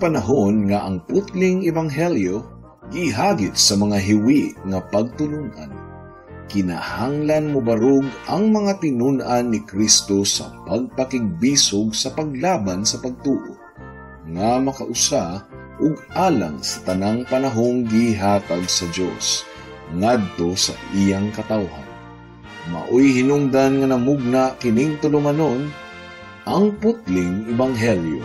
panahon nga ang putling ebanghelyo gihagit sa mga hiwi nga pagtulunan. Kinahanglan mo barog ang mga tinunan ni Kristo sa pagpakigbisog sa paglaban sa pagtuo, nga makausa ug alang sa tanang panahong gihatag sa Dios ngadto sa iyang katawhan. Maoy hinungdan nga namugna kining tulumanon ang putling ebanghelyo.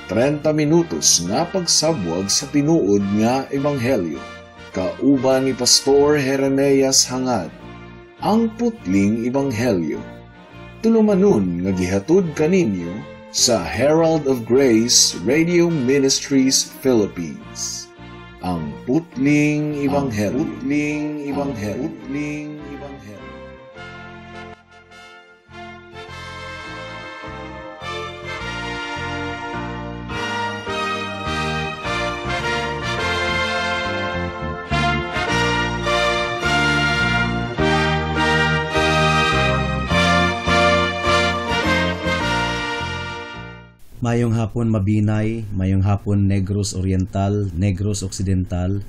30 minutos nga pagsabwag sa tinuod nga ebanghelyo, kauban ni Pastor Jeremias Hangad, ang putling ebanghelyo. Tulumanon nga gihatod kaninyo sa Herald of Grace Radio Ministries Philippines. Ang putling ebanghelyo. Ang putling ebanghelyo. Putling ebanghelyo. Mayong hapon Mabinay, mayong hapon Negros Oriental, Negros Occidental,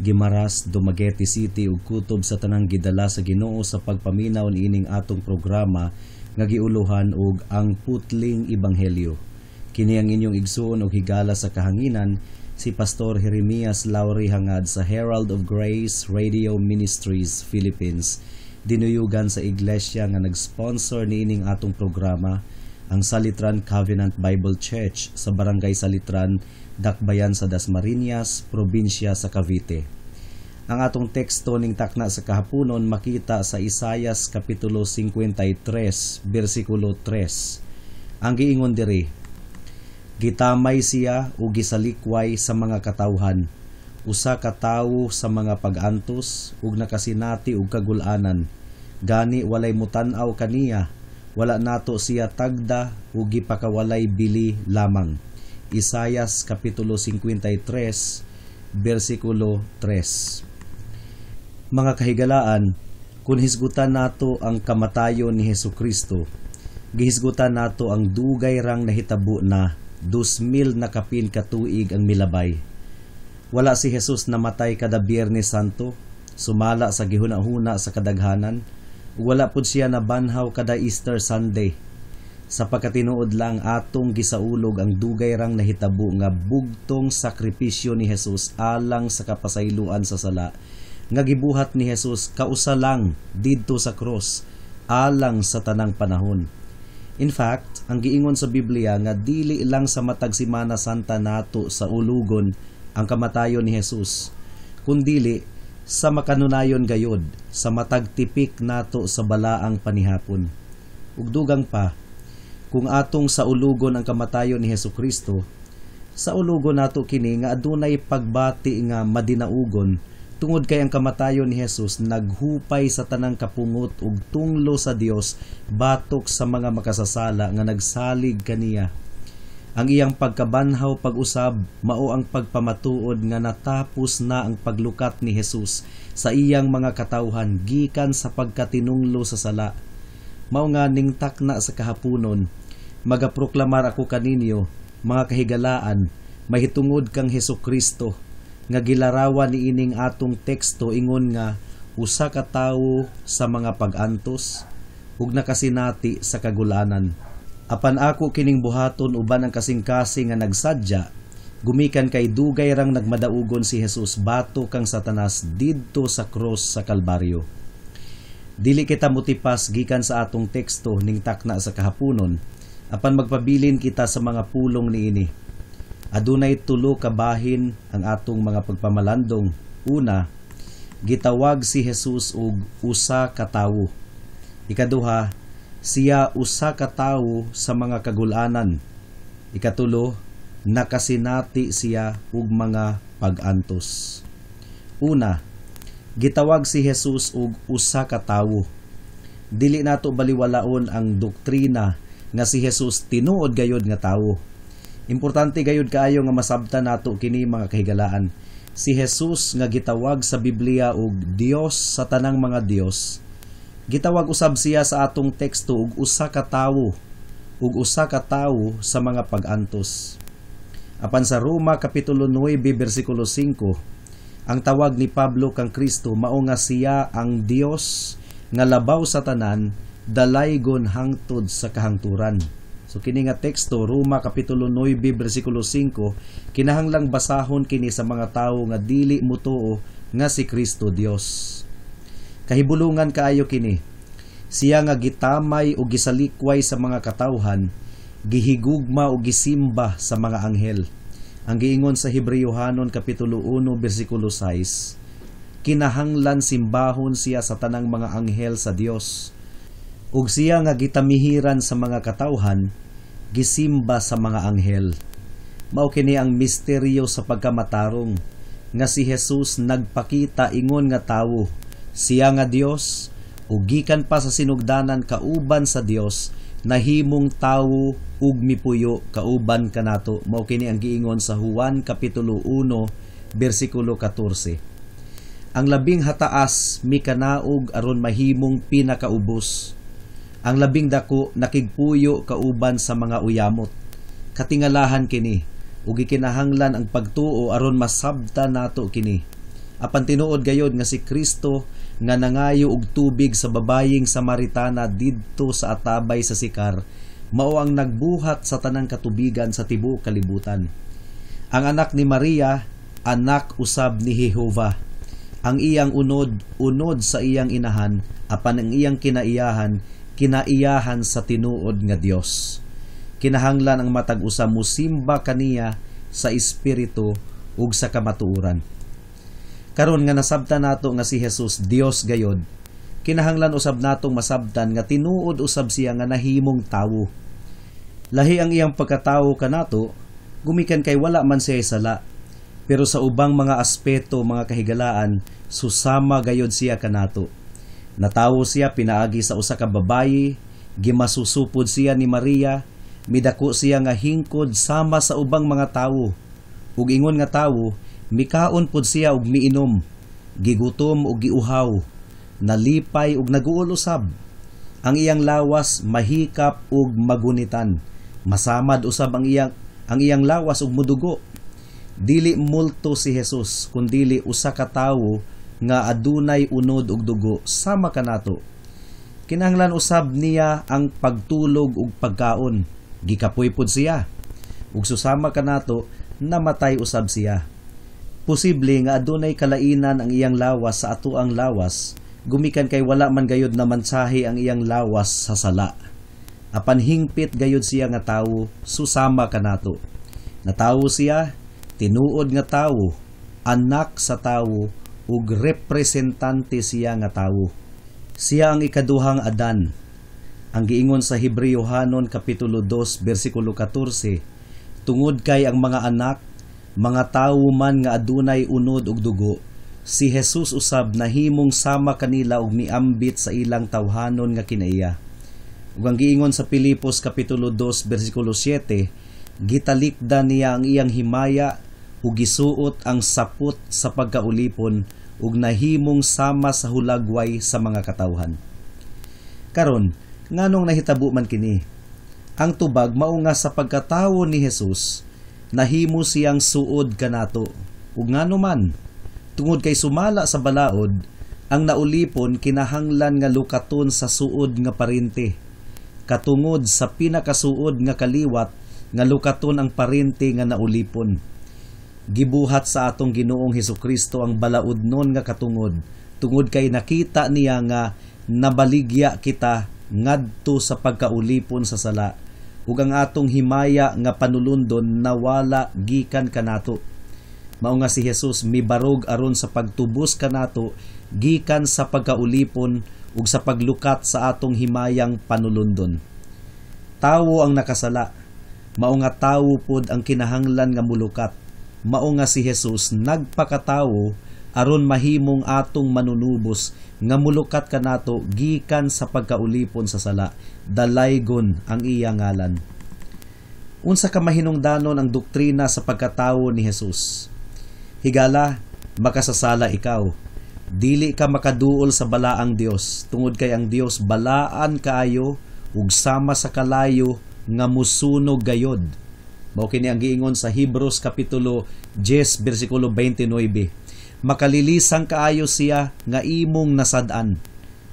Guimaras, Dumaguete City ug kutob sa tanang gidala sa Ginoo sa pagpaminaw niining atong programa nga giuluhan og ang putling ebanghelyo. Kini ang inyong igsoon og higala sa kahanginan si Pastor Jeremias Lauri Hangad sa Herald of Grace Radio Ministries Philippines. Dinuyugan sa iglesia nga nag-sponsor niining atong programa, ang Salitran Covenant Bible Church sa Barangay Salitran, Dakbayan sa Dasmariñas, probinsya sa Cavite. Ang atong teksto ning takna sa kahaponon makita sa Isayas kapitulo 53, bersikulo 3. Ang giingon diri: gitamay siya o gisalikway sa mga katawhan, usa ka tawo sa mga pag-antos ug nakasinati og kagul-anan, gani walay mutan-aw kaniya, wala nato siya tagda o gipakawalay bili lamang. Isayas kapitulo 53, bersikulo 3. Mga kahigalaan, kung hisgutan nato ang kamatayon ni Hesukristo, gihisgutan nato ang dugay rang nahitabo na 2,000 na kapin katuig ang milabay. Wala si Jesus namatay kada Biyernes Santo, sumala sa gihuna-huna sa kadaghanan, wala pud siya nabanhaw kada Easter Sunday. Sa pagkatinuod lang atong gisaulog ang dugay rang nahitabo nga bugtong sakripisyo ni Jesus alang sa kapasayloan sa sala, nga gibuhat ni Jesus kausa lang didto sa cross alang sa tanang panahon. In fact, ang giingon sa Biblia nga dili lang sa matag Semana Santa nato sa ulugon ang kamatayon ni Jesus, kundili sa makanunayon gayod sa matag tipik nato sa balaang panihapon. Ug dugang pa, kung atong sa ulugon ang kamatayon ni Hesukristo, sa ulugon nato kini nga adunay pagbati nga madinaugon, tungod kay ang kamatayon ni Jesus naghupay sa tanang kapungot ug tunglo sa Dios batok sa mga makasasala nga nagsalig kaniya. Ang iyang pagkabanhaw pag-usab mao ang pagpamatuod nga natapos na ang paglukat ni Jesus sa iyang mga katawhan gikan sa pagkatinunglo sa sala. Mao nga ning takna sa kahaponon, magaproklamar ako kaninyo, mga kahigalaan, mahitungod kang Hesukristo, nga gilarawan ni ining atong teksto ingon nga usa ka tawo sa mga pag-antos ug nakasinati sa kagulanan. Apan ako kining buhaton uban ang kasing-kasing nga nagsadya, gumikan kay dugay rang nagmadaugon si Jesus bato kang Satanas didto sa cross sa Kalbaryo. Dili kita motipas gikan sa atong teksto ning takna sa kahaponon, apan magpabilin kita sa mga pulong niini. Adunay tulo ka bahin ang atong mga pagpamalandong. Una, gitawag si Jesus og usa ka tawo. Ikaduha, siya usa ka tawo sa mga kagulanan. Ikatulo, nakasinati siya og mga pag-antos. Una, gitawag si Jesus og usa ka tawo. Dili nato baliwalaon ang doktrina nga si Jesus tinuod gayud nga tawo. Importante gayud kaayo nga masabtan nato kini mga kahigalaan. Si Jesus nga gitawag sa Biblia og Dios sa tanang mga Dios, gitawag usab siya sa atong teksto og usa ka tawo ug usa ka tawo sa mga pag-antos. Apan sa Roma kapitulo 9 bersikulo 5, ang tawag ni Pablo kang Kristo mao nga siya ang Dios nga labaw sa tanan, dalaygon hangtod sa kahangturan. So kini nga teksto Roma kapitulo 9 bersikulo 5, kinahanglang basahon kini sa mga tawo nga dili mutuo nga si Kristo Dios. Kahibulungan kaayo kini. Siya nga gitamay o gisalikway sa mga katawhan, gihigugma o gisimba sa mga anghel. Ang giingon sa Hebrewhanon kapitulo 1 bersikulo 6, kinahanglan simbahon siya sa tanang mga anghel sa Dios. Ug siya nga gitamihiran sa mga katawhan, gisimba sa mga anghel. Mao kini ang misteryo sa pagkamatarong nga si Jesus nagpakita ingon nga tawo, siya nga Dios, ug gikan pa sa sinugdanan kauban sa Dios, nahimong tawo ug mipuyo kauban kanato. Mao kini ang giingon sa Juan kapitulo 1 bersikulo 14. Ang labing hataas mikanaog aron mahimong pinakaubos. Ang labing dako nakigpuyo kauban sa mga uyamot. Katingalahan kini ug gikinahanglan ang pagtuo aron masabta nato kini. Apan tinuod gayod nga si Kristo nga nangayo og tubig sa babayeng Samaritana didto sa atabay sa Sikar, mao ang nagbuhat sa tanang katubigan sa tibuok kalibutan. Ang anak ni Maria, anak usab ni Jehova. Ang iyang unod sa iyang inahan, apan ang iyang kinaiyahan sa tinuod nga Dios. Kinahanglan ang matag usa musimba kaniya sa espiritu ug sa kamatuoran. Karon nga nasabtan nato nga si Jesus Dios gayod, kinahanglan usab natong masabtan nga tinuod usab siya nga nahimong tawo. Lahi ang iyang pagkatawo kanato, gumikan kay wala man siya sala, pero sa ubang mga aspeto, mga kahigalaan, susama gayod siya kanato. Natawo siya pinaagi sa usa ka babayi, gimasusupod siya ni Maria, midako siya nga hingkod sama sa ubang mga tawo. Ug ingon nga tawo, mikaon pod siya og miinom, gigutom ug giuhaw, nalipay ug naguol usab. Ang iyang lawas mahikap ug magunitan, masamad usab ang iyang lawas ug mudugo. Dili multo si Jesus, kundili usa ka tawo nga adunay unod ug dugo sama kanato. Kinahanglan usab niya ang pagtulog ug pagkaon, gikapoy pod siya. Ug susama kanato, namatay usab siya. Posible nga adunay kalainan ang iyang lawas sa atoang lawas, gumikan kay wala man gayod na mansahi ang iyang lawas sa sala. Apan hingpit gayod siya nga tawo, susama kanato. Natawo siya, tinuod nga tawo, anak sa tawo, ug representante siya nga tawo. Siya ang ikaduhang Adan. Ang giingon sa Hebrewhanon kapitulo 2 bersikulo 14, tungod kay ang mga anak, mga tawo man nga adunay unod ug dugo, si Jesus usab nahimong sama kanila ug miambit sa ilang tawhanon nga kinaiya. Ug ang giingon sa Pilipos kapitulo 2 bersikulo 7, gitalikda niya ang iyang himaya ug gisuot ang sapot sa pagkaulipon ug nahimong sama sa hulagway sa mga katawhan. Karon, nganong nahitabo man kini? Ang tubag mao nga sa pagkatawo ni Jesus, nahimo siyang suod kanato. Ug ngano man, tungod kay sumala sa balaod, ang naulipon kinahanglan nga lukaton sa suod nga parinte. Katungod sa pinakasuod nga kaliwat, nga lukaton ang parinte nga naulipon. Gibuhat sa atong Ginoong Hesukristo ang balaodnon nga katungod, tungod kay nakita niya nga nabaligya kita ngadto sa pagkaulipon sa sala, ug ang atong himaya nga panulundon nawala gikan kanato. Mao nga si Jesus mibarog aron sa pagtubos kanato gikan sa pagkaulipon ug sa paglukat sa atong himayang panulundon. Tawo ang nakasala, mao nga tawo pod ang kinahanglan nga mulukat. Mao nga si Jesus nagpakatawo aron mahimong atong manunubos nga mulukat kanato gikan sa pagkaulipon sa sala, dalaygon ang iya ngalan. Unsa ka mahinungdanon ang doktrina sa pagkatawo ni Jesus? Higala, makasasala ikaw. Dili ka makaduol sa balaang Dios, tungod kay ang Dios balaan kaayo ug sama sa kalayo nga musunog gayod. Mao kini ang giingon sa Hebrews kapitulo 10 bersikulo 29. Makalilisan kaayo siya nga imong nasad-an.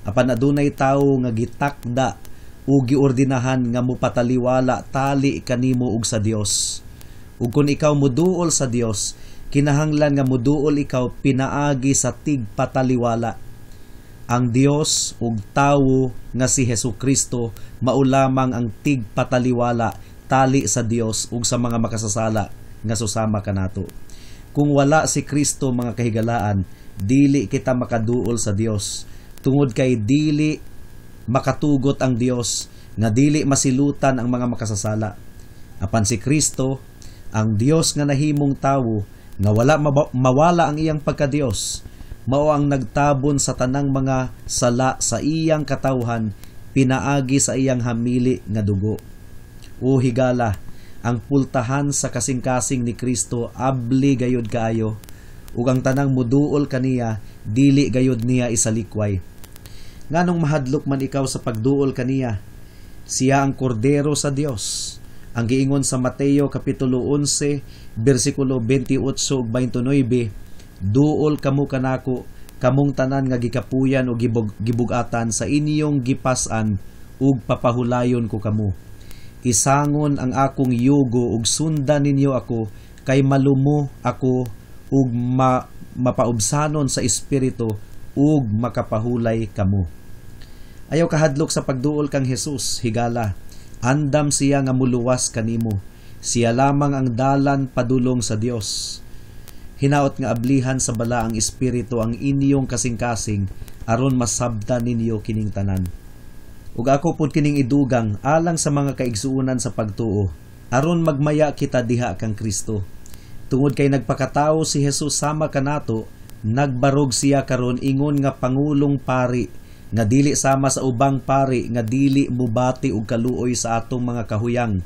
Apan adunay tawo nga gitakda o giordinahan nga mupataliwala tali kanimo ug sa Dios. Ug kung ikaw muduol sa Dios, kinahanglan nga muduol ikaw pinaagi sa tigpataliwala. Ang Dios ug tawo nga si Hesukristo mao lamang ang tigpataliwala tali sa Dios ug sa mga makasasala nga susama kanato. Kung wala si Kristo mga kahigalaan, dili kita makaduol sa Dios. Tungod kay dili makatugot ang Dios, nga dili masilutan ang mga makasasala. Apan si Kristo, ang Dios nga nahimong tawo, nga wala mawala ang iyang pagka-Dios, mao ang nagtabon sa tanang mga sala sa iyang katawhan, pinaagi sa iyang hamili nga dugo. O higala, ang pultahan sa kasing-kasing ni Kristo abli gayud kaayo, ug ang tanang muduol kaniya dili gayud niya isalikway. Nganong mahadlok man ikaw sa pagduol kaniya? Siya ang kordero sa Dios. Ang giingon sa Mateo kapitulo 11 bersikulo 28 ug 29, duol kamo kanako, kamong tanan nga gikapuyan o gibugatan sa inyong gipas-an ug papahulayon ko kamo. Isangon ang akong yugo ug sundan ninyo ako, kay malumo ako ug mapaubsanon sa espiritu ug makapahulay kamo. Ayaw kahadlok sa pagduol kang Hesus, higala. Andam siya nga muluwas kanimo. Siya lamang ang dalan padulong sa Dios. Hinaot nga ablihan sa bala ang espiritu ang inyong kasing-kasing aron masabtan ninyo kining tanan. Ug ako pud kining idugang alang sa mga kaigsuonan sa pagtuo, aron magmaya kita diha kang Kristo. Tungod kay nagpakatawo si Hesus sama kanato, nagbarog siya karon ingon nga pangulong pari, nga dili sama sa ubang pari nga dili mubati og kaluoy sa atong mga kahuyang,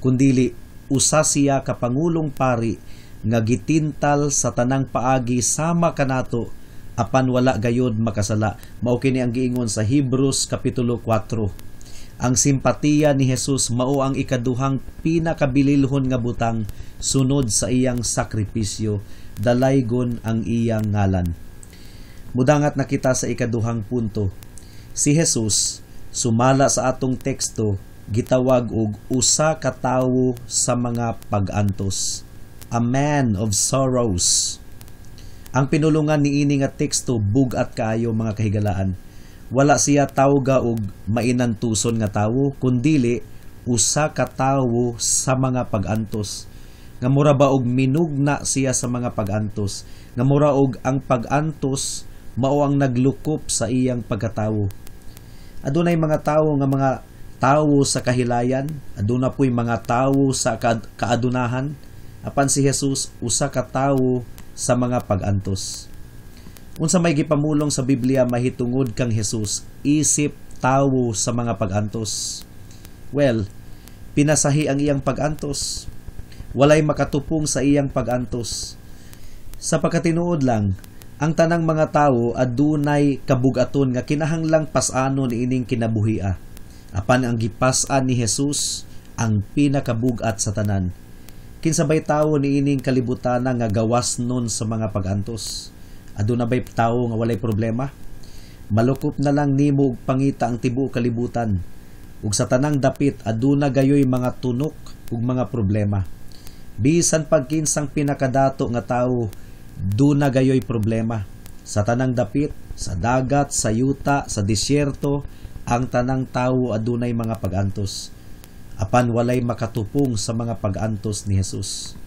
kundili usa siya ka pangulong pari nga gitintal sa tanang paagi sama kanato, apan wala gayud makasala. Mao kini ang giingon sa Hebrews kapitulo 4. Ang simpatiya ni Hesus mao ang ikaduhang pinakabililhon nga butang sunod sa iyang sakripisyo, dalaygon ang iyang ngalan. Mudangat na kita sa ikaduhang punto. Si Hesus, sumala sa atong teksto, gitawag og usa ka tawo sa mga pag-antos, a man of sorrows. Ang pinulungan ni ini nga teksto bugat kaayo mga kahigalaan. Wala siya tawga og mainantuson nga tawo, kundili usa ka tawo sa mga pag-antos. Nga mura ba og minugna siya sa mga pag-antos, nga mura og ang pag-antos mao ang naglukop sa iyang pagkatawo. Adunay mga tawo nga mga tawo sa kahilayan, aduna po'y mga tawo sa kaadunahan, apan si Hesus usa ka tawo sa mga pag-antos. Unsa may gipamulong sa Biblia mahitungod kang Hesus, isip tawo sa mga pag-antos. Well, pinasahi ang iyang pag-antos. Walay makatupong sa iyang pag-antos. Sa pagkatinuod lang, ang tanang mga tawo adunay kabugaton nga kinahanglang pas-anon ining kinabuhia. Apan ang gipas-an ni Hesus ang pinakabugat sa tanan. Kinsabay tawo ni ining kalibutan nga gawas nun sa mga pag-antos. Aduna bay tawo nga walay problema? Malukop na lang nimo og pangita ang tibuok kalibutan. Ug sa tanang dapit aduna gayoy mga tunok ug mga problema. Bisan pagkinsang pinakadato nga tawo, duna gayoy problema. Sa tanang dapit, sa dagat, sa yuta, sa disyerto, ang tanang tawo adunay mga pag-antos. Apan walay makatupong sa mga pag-antos ni Hesus.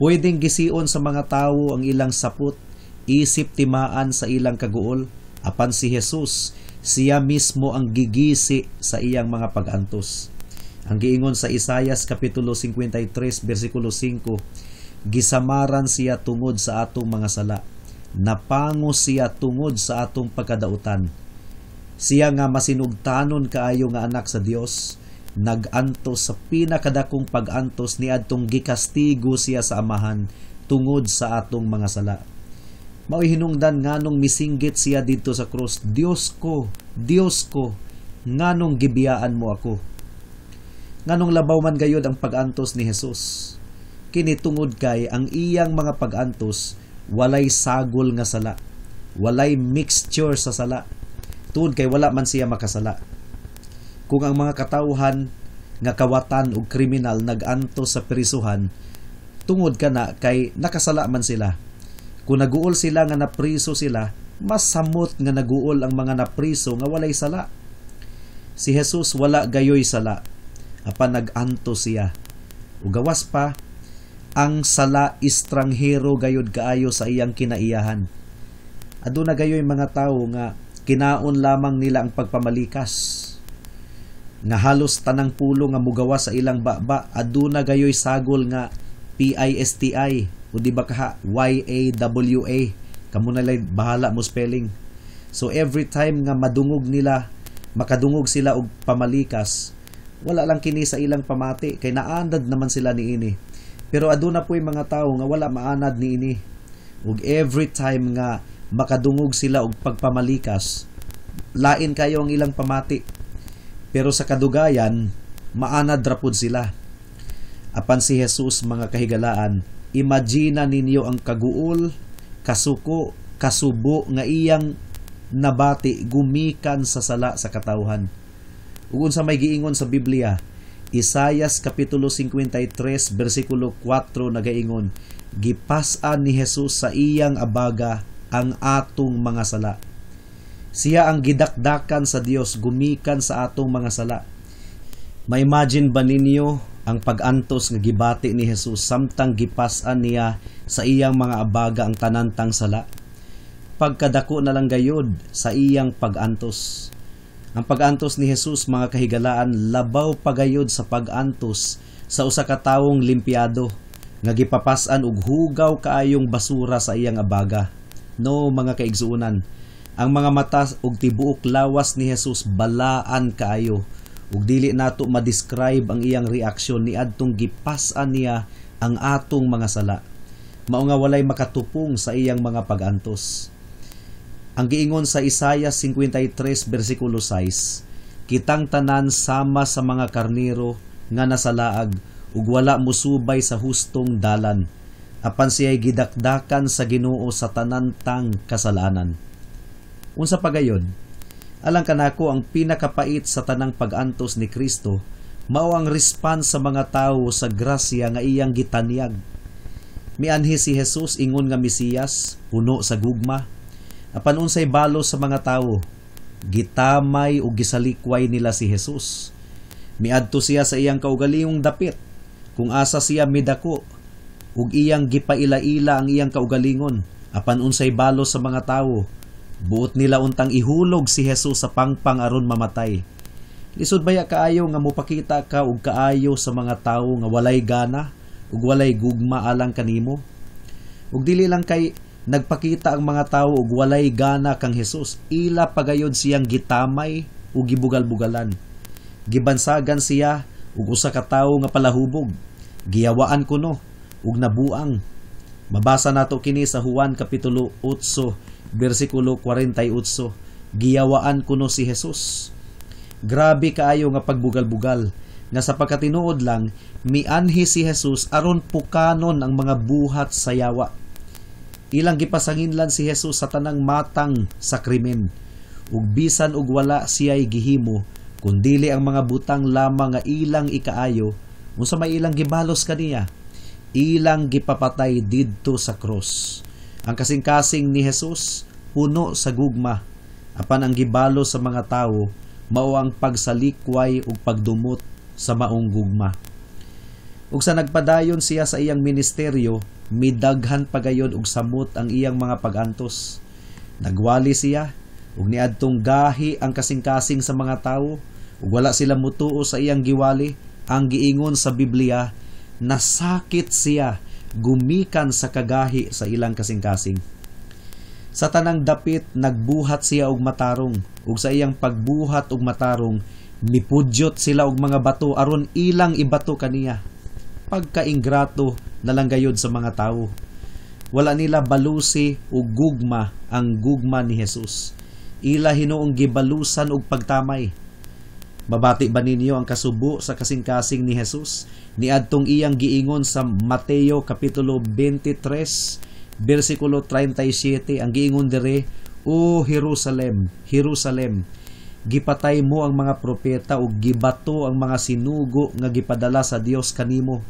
Pwedeng gisiun sa mga tawo ang ilang sapot, isip timaan sa ilang kaguol, apan si Hesus, siya mismo ang gigisi sa iyang mga pag-antos. Ang giingon sa Isaias kapitulo 53 bersikulo 5, gisamaran siya tungod sa atong mga sala, napangos siya tungod sa atong pagkadautan. Siya nga masinugtanon kaayo nga anak sa Dios, nag-antos sa pinakadakong pag-antos ni adtong gikastigo siya sa amahan tungod sa atong mga sala. Mao'y hinungdan nganong misinggit siya dito sa krus, Dios ko, nganong gibiyaan mo ako? Nganong labaw man gayod ang pag-antos ni Jesus? Kini tungod kay ang iyang mga pag-antos walay sagol nga sala, walay mixture sa sala. Tungod kay wala man siya makasala. Kung ang mga katawhan nga kawatan o kriminal nag-antos sa prisuhan, tungod kana kay nakasala man sila. Kung naguol sila nga napriso sila, mas samot nga naguol ang mga napriso nga walay sala. Si Jesus wala gayoy sala, apan nag-antos siya. Ug gawas pa, ang sala estranghero gayod kaayo sa iyang kinaiyahan. Aduna gayoy mga tawo nga kinaon lamang nila ang pagpamalikas. Nga halos tanang pulo nga mugawas sa ilang baba, aduna gayoy sagol nga PISTI o di ba kaha YAWA, kamo na lang bahala mo spelling. So every time nga makadungog sila og pamalikas, wala lang kini sa ilang pamati kay naanad naman sila niini. Pero aduna po'y mga tao nga wala maanad niini. Ug every time nga makadungog sila og pagpamalikas, lain kayo ang ilang pamati. Pero sa kadugayan, maanad rapod sila. Apan si Jesus, mga kahigalaan, imagina ninyo ang kaguol, kasuko, kasubo nga iyang nabati gumikan sa sala sa katawhan. Ug unsa may giingon sa Biblia, Isaias kapitulo 53 bersikulo 4 nagaingon, gipas-an ni Jesus sa iyang abaga ang atong mga sala. Siya ang gidakdakan sa Dios gumikan sa atong mga sala. Ma-imagine ba ninyo ang pag-antos nga gibati ni Jesus samtang gipas-an niya sa iyang mga abaga ang tanantang sala? Pagkadako na lang gayod sa iyang pag-antos. Ang pag-antos ni Jesus, mga kahigalaan, labaw pagayod sa pag-antos sa usa ka tawong limpyado nga gipapas-an og hugaw kaayong basura sa iyang abaga. No, mga kaigsuunan, ang mga mata ug tibuok lawas ni Jesus balaan kaayo ug dili nato ma-describe ang iyang reaksyon niadtong gipas-an niya ang atong mga sala. Mao nga walay makatupong sa iyang mga pag-antos. Ang giingon sa Isaiah 53 bersikulo 6, kitang tanan sama sa mga karnero nga nasalaag ug wala musubay sa hustong dalan, apan siya'y gidakdakan sa Ginoo sa tanantang kasalanan. Unsa pagayod, alang kanako ang pinakapait sa tanang pag-antos ni Kristo mao ang response sa mga tawo sa grasya nga iyang gitanyag. Mianhi si Jesus ingon nga Mesiyas, puno sa gugma. Apan unsay balo sa mga tawo, gitamay ug gisalikway nila si Jesus. Miadto siya sa iyang kaugalingong dapit, kung asa siya midako, ug iyang gipaila-ila ang iyang kaugalingon. Apan unsay balo sa mga tawo, buot nila untang ihulog si Jesus sa pangpang aron mamatay. Lisod baya kaayo nga mopakita ka og kaayo sa mga tawo nga walay gana ug walay gugma alang kanimo? Ug dili lang kay nagpakita ang mga tawo og walay gana kang Jesus, ila pagayod siyang gitamay ug gibugal-bugalan. Gibansagan siya ug usa ka tawo nga palahubog, giyawaan kuno ug nabuang. Mabasa nato kini sa Juan kapitulo 8 bersikulo 48, giyawaan kuno si Jesus. Grabe kaayo nga pagbugal-bugal nga sa pagkatinuod lang mianhi si Jesus aron pukanon ang mga buhat sa yawa. Ilang gipasanginlan si Jesus sa tanang matang sa krimen, ug bisan ug wala siya'y gihimo kundili ang mga butang lamang nga ilang ikaayo, unsa may ilang gibalos kaniya, ilang gipapatay didto sa cross. Ang kasing-kasing ni Jesus puno sa gugma, apan ang gibalo sa mga tawo mao ang pagsalikway ug pagdumot sa maong gugma. Ug sa nagpadayon siya sa iyang ministeryo, midaghan pagayon og samot ang iyang mga pag-antos. Nagwali siya ug niadtong gahi ang kasing-kasing sa mga tawo ug wala sila mutuo sa iyang giwali. Ang giingon sa Biblia, nasakit siya gumikan sa kagahi sa ilang kasing-kasing. Sa tanang dapit nagbuhat siya og matarong, ug sa iyang pagbuhat og matarong nipudyot sila og mga bato aron ilang ibato kaniya. Pagkaingrato na lang gayud sa mga tawo. Wala nila balusi o gugma ang gugma ni Jesus. Ila hinuong gibalusan og pagtamay. Mabati ba ninyo ang kasubo sa kasing-kasing ni Jesus? Niadtong iyang giingon sa Mateo Kapitulo 23, versikulo 37, ang giingon dire, O Jerusalem, Jerusalem, gipatay mo ang mga propeta ug gibato ang mga sinugo nga gipadala sa Dios kanimo.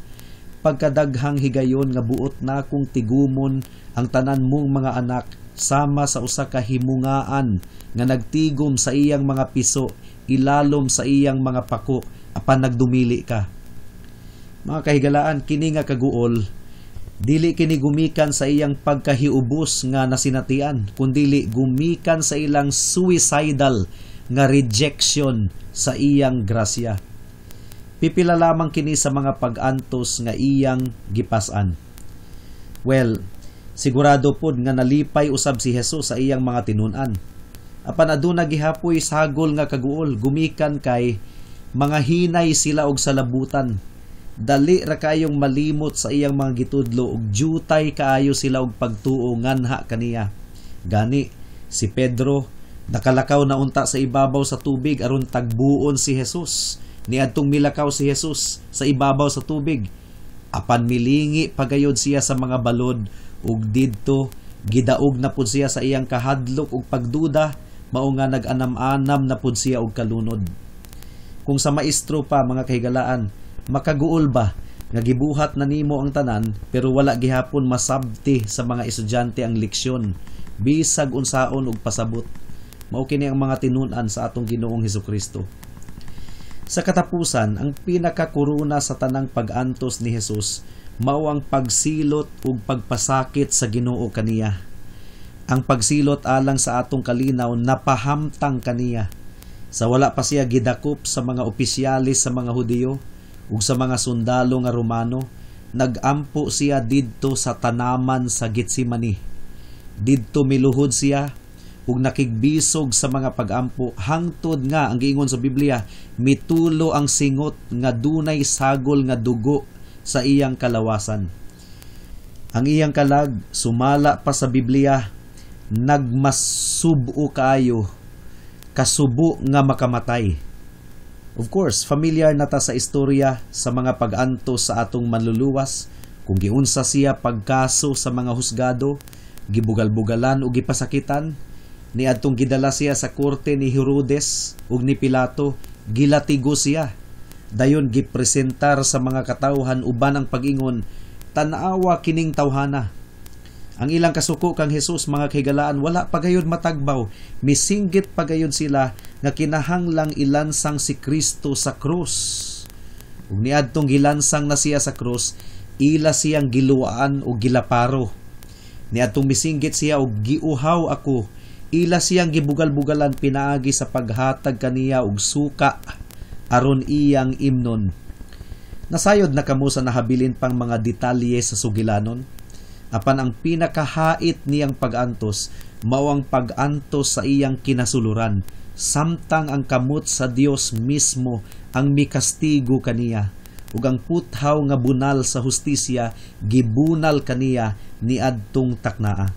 Pagkadaghang higayon nga buot na kong tigumon ang tanan mong mga anak sama sa usa ka himungaan nga nagtigom sa iyang mga piso, ilalom sa iyang mga pako, apan nagdumili ka. Mga kahigalaan, kini nga kaguol, dili kini gumikan sa iyang pagkahiubos nga nasinatian, kundili gumikan sa ilang suicidal nga rejection sa iyang grasya. Pipila lamang kini sa mga pag-antos nga iyang gipas-an. Well, sigurado pod nga nalipay usab si Jesus sa iyang mga tinun-an. Apan aduna gihapoy sagol nga kaguol, gumikan kay mga hinay sila og salabutan. Dali ra kayong malimot sa iyang mga gitudlo ug jutay kaayo sila og pagtuo nganha kaniya. Gani si Pedro nakalakaw na unta sa ibabaw sa tubig aron tagbuon si Jesus. Niadtong milakaw si Jesus sa ibabaw sa tubig, apan milingi pagayod siya sa mga balod ug didto gidaog na pud siya sa iyang kahadlok ug pagduda, mao nga nag-anam-anam na pud siya og kalunod. Kung sa maestro pa, mga kahigalaan, makaguol ba nga gibuhat na nimo ang tanan pero wala gihapon masabti sa mga estudyante ang leksyon bisag unsaon og pasabot? Mao kini ang mga tinun-an sa atong Ginoong Hesukristo. Sa katapusan, ang pinakakuruna sa tanang pag-antos ni Jesus mao ang pagsilot ug pagpasakit sa Ginoo kaniya. Ang pagsilot alang sa atong kalinaw napahamtang kaniya. Sa wala pa siya gidakop sa mga opisyalis sa mga Hudiyo ug sa mga sundalo nga Romano, nagampo siya didto sa tanaman sa Getsemani. Didto miluhod siya ug nakigbisog sa mga pagampo hangtod nga ang giingon sa Biblia, mitulo ang singot nga dunay sagol nga dugo sa iyang kalawasan. Ang iyang kalag sumala pa sa Biblia, nagmasubo kaayo, kasubo nga makamatay. Of course, familiar na ta sa istorya sa mga pag-antos sa atong manluluwas, kung giunsa siya pagkaso sa mga husgado, gibugal-bugalan o gipasakitan, niadtong gidala siya sa korte ni Herodes ug ni Pilato, gilatigo siya. Dayon gipresentar sa mga katawhan uban ang pag-ingon, tan-awa kining tawhana. Ang ilang kasuko kang Jesus, mga kahigalaan, wala pagayod matagbaw, misinggit pagayod sila nga kinahanglang ilansang si Kristo sa krus. Ug niadtong gilansang na siya sa krus, ila siyang giluwaan o gilaparo. Niadtong misinggit siya og giuhaw ako, ila siyang gibugal-bugalan pinaagi sa paghatag kaniya og suka aron iyang imnon. Nasayod na kamo sa nahabilin pang mga detalye sa sugilanon. Apan ang pinakahait niyang pag-antos mao ang pag-antos sa iyang kinasuluran, samtang ang kamot sa Dios mismo ang mikastigo kaniya ug ang puthaw nga bunal sa hustisya gibunal kaniya niadtong taknaa.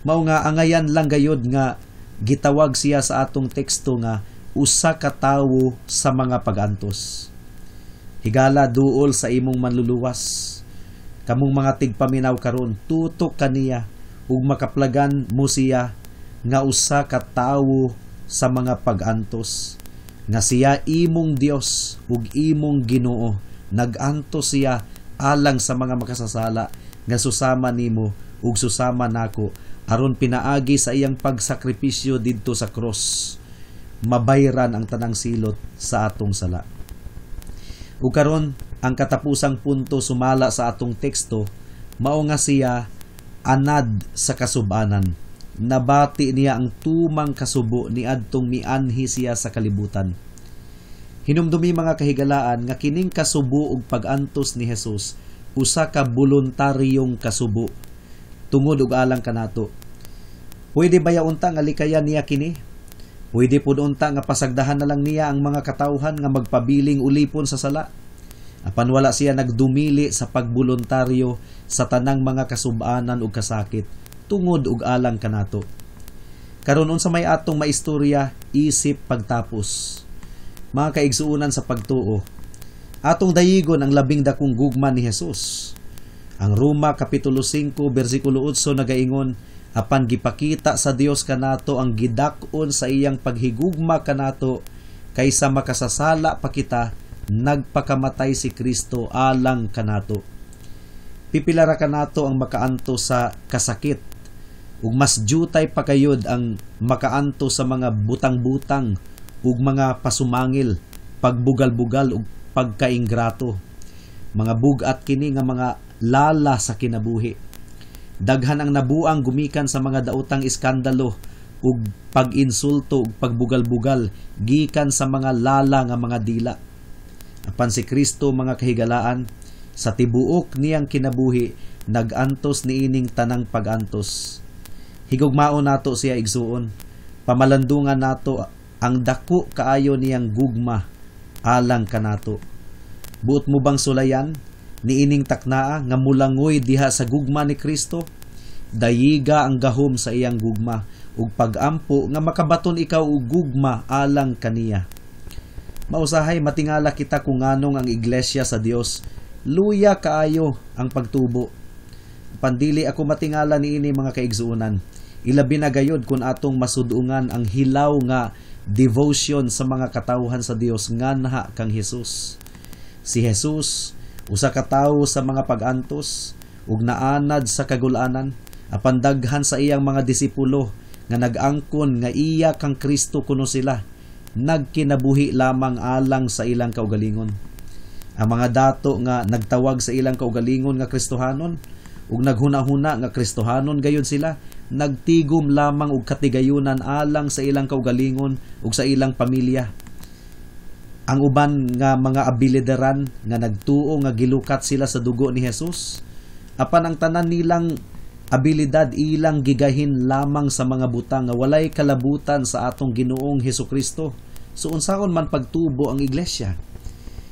Mao nga angayan lang gayod nga gitawag siya sa atong teksto nga usa ka tawo sa mga pag-antos. Higala duol sa imong manluluwas, kamong mga tigpaminaw karon, tutok kaniya ug makaplagan mo siya nga usa ka tawo sa mga pag-antos, nga siya imong Dios ug imong Ginoo. Nag-antos siya alang sa mga makasasala nga susama nimo ug susama nako aron pinaagi sa iyang pagsakripisyo didto sa cross, mabayran ang tanang silot sa atong sala. Ug karon ang katapusang punto sumala sa atong teksto mao nga siya anad sa kasub-anan. Nabati niya ang tumang kasubo niadtong mianhi siya sa kalibutan. Hinumdumi mga kahigalaan nga kining kasubo ug pag-antos ni Jesus usa ka voluntaryong kasubo tungod ug alang kanato. Pwede baya unta nga likayan niya kini? Pwede pud unta nga pasagdahan na lang niya ang mga katawhan nga magpabiling ulipon sa sala. Apan wala siya nagdumili sa pagboluntaryo sa tanang mga kasub-anan ug kasakit tungod ug alang kanato. Karon unsa may atong maistorya isip pagtapos. Mga kaigsuunan sa pagtuo, atong dayigon ang labing dakong gugma ni Jesus. Ang Roma Kapitulo 5 versikulo 8 nagaingon, apan gipakita sa Dios kanato ang gidak-on sa iyang paghigugma kanato, kaysa makasasala pa kita, nagpakamatay si Kristo alang kanato. Pipilara kanato ang makaanto sa kasakit, ug mas jutay pa kayod ang makaanto sa mga butang-butang ug mga pasumangil, pagbugal-bugal ug pagkaingrato. Mga bugat kini nga mga lala sa kinabuhi. Daghan ang nabuang gumikan sa mga daotang iskandalo ug pag-insulto ug pagbugal-bugal gikan sa mga lala nga mga dila. Apan si Kristo, mga kahigalaan, sa tibuok niyang kinabuhi nagantos niining tanang pagantos. Higugmao nato siya igsuon, pamalandungan nato ang dako kaayo niyang gugma alang kanato. Buot mo bang sulayan niining taknaa nga mulangoy diha sa gugma ni Kristo? Dayiga ang gahom sa iyang gugma ug pagampo nga makabaton ikaw og gugma alang kaniya. Mausahay matingala kita kung nganong ang iglesia sa Dios luya kaayo ang pagtubo. Pandili ako matingala niini, mga kaigsuunan. Ilabi na gayud kung atong masudungan ang hilaw nga devotion sa mga katawhan sa Dios nganha kang Jesus. Si Jesus, usa ka tawo sa mga pagantos ug naanad sa kagulanan, apan daghan sa iyang mga disipulo nga nag-angkon nga iya kang Kristo kuno sila, nagkinabuhi lamang alang sa ilang kaugalingon. Ang mga dato nga nagtawag sa ilang kaugalingon nga Kristohanon ug naghuna-huna nga Kristohanon gayud sila, nagtigom lamang og katigayunan alang sa ilang kaugalingon ug sa ilang pamilya. Ang uban nga mga abilideran nga nagtuo nga gilukat sila sa dugo ni Jesus, apan ang tanan nilang abilidad ilang gigahin lamang sa mga butang nga walay kalabutan sa atong Ginoong Hesukristo. So unsaon man pagtubo ang iglesia?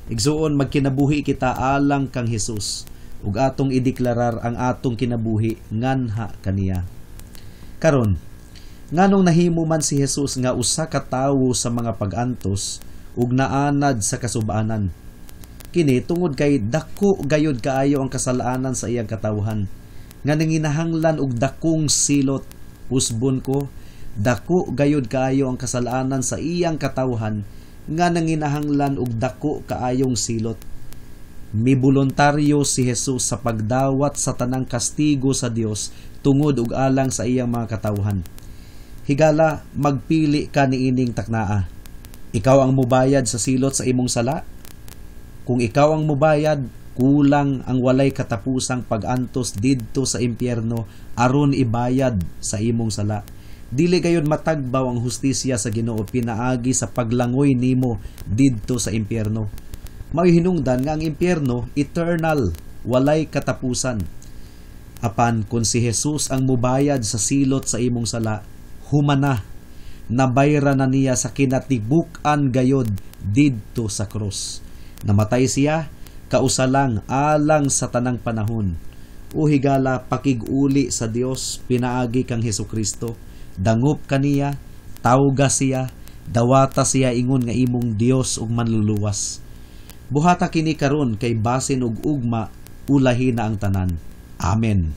Igsuon magkinabuhi kita alang kang Jesus ug atong ideklarar ang atong kinabuhi nganha kaniya. Karon, nganong nahimo man si Jesus nga usa ka tawo sa mga pagantos ug naanad sa kasubanan? Kini tungod kay dako gayud kaayo ang kasalanan sa iyang katawhan, nga nanginahanglan og dakong silot. Usbon ko, dako gayud kaayo ang kasalanan sa iyang katawhan, nga nanginahanglan og dako kaayong silot. Miboluntaryo si Jesus sa pagdawat sa tanang kastigo sa Dios tungod ug alang sa iyang mga katawhan. Higala, magpili ka niining taknaa. Ikaw ang mubayad sa silot sa imong sala? Kung ikaw ang mubayad, kulang ang walay katapusang pagantos didto sa impyerno aron ibayad sa imong sala. Dili gayud matagbaw ang hustisya sa Ginoo pinaagi sa paglangoy nimo didto sa impyerno. Mao'y hinungdan nga ang impyerno eternal, walay katapusan. Apan kung si Jesus ang mubayad sa silot sa imong sala, humana, nabayra na niya sa kinatibuk-an gayod didto sa krus. Namatay siya, kausalang alang sa tanang panahon. O higala, pakig-uli sa Dios, pinaagi kang Hesukristo. Dangop kaniya, tawga siya, dawata siya ingon nga imong Dios ug manluluwas. Buhata kini karon kay basin og ugma, ulahi na ang tanan. Amen.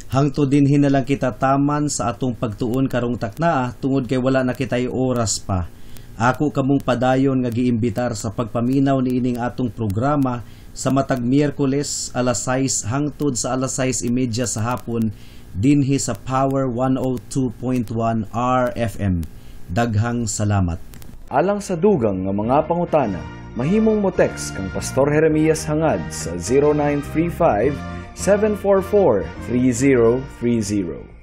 Hangtod din hinalang kita taman sa atong pagtuon karong taknaa tungod kay wala na kitay oras pa. Ako kamong padayon nga giimbitar sa pagpaminaw niining atong programa sa matag Miyerkules alas 6 hangtod sa alas 6:30 sa hapon dinhi sa Power 102.1 RFM. Daghang salamat. Alang sa dugang nga mga pangutana, mahimong mo text kang Pastor Jeremias hangad sa 0935 744-3030.